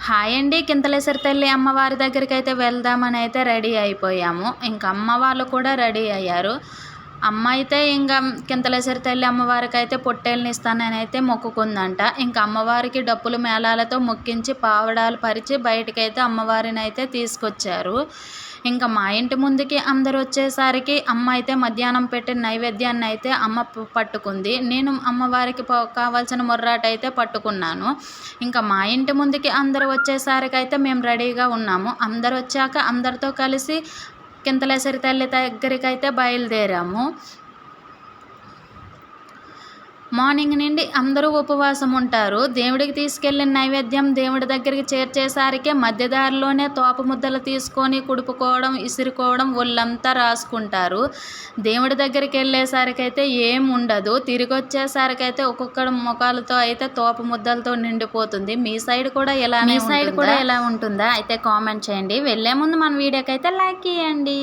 Hi అండి. కింతలేశ్వరి తల్లి అమ్మవారి దగ్గరికైతే వెళ్దామని అయితే రెడీ అయిపోయాము. ఇంక అమ్మ వాళ్ళు కూడా రెడీ అయ్యారు. అమ్మ అయితే ఇంక కింతలేశ్వరి తల్లి అమ్మవారికైతే పొట్టేలుని ఇస్తానని అయితే మొక్కుకుందంట. ఇంక అమ్మవారికి డప్పులు మేళాలతో మొక్కించి పావడాలు పరిచి బయటకైతే అమ్మవారిని అయితే తీసుకొచ్చారు. ఇంకా మా ఇంటి ముందుకి అందరూ వచ్చేసరికి అమ్మ అయితే మధ్యాహ్నం పెట్టిన నైవేద్యాన్ని అయితే అమ్మ పట్టుకుంది. నేను అమ్మవారికి కావాల్సిన మొర్రాటైతే పట్టుకున్నాను. ఇంకా మా ఇంటి ముందుకి అందరూ వచ్చేసరికి అయితే మేము రెడీగా ఉన్నాము. అందరు వచ్చాక అందరితో కలిసి కింతలేశ్వరి తల్లి దగ్గరికి అయితే బయలుదేరాము. మార్నింగ్ నుండి అందరూ ఉపవాసం ఉంటారు. దేవుడికి తీసుకెళ్ళిన నైవేద్యం దేవుడి దగ్గరికి చేర్చేసరికి మధ్యదారిలోనే తోప ముద్దలు తీసుకొని కుడుపుకోవడం, ఇసురుకోవడం, ఒళ్ళంతా రాసుకుంటారు. దేవుడి దగ్గరికి వెళ్ళేసరికి అయితే ఏం ఉండదు. తిరిగి వచ్చేసరికి అయితే ఒక్కొక్కడు ముఖాలతో అయితే తోప ముద్దలతో నిండిపోతుంది. మీ సైడ్ కూడా ఎలా ఉంటుందా అయితే కామెంట్ చేయండి. వెళ్ళే ముందు మన వీడియోకి అయితే లైక్ ఇవ్వండి.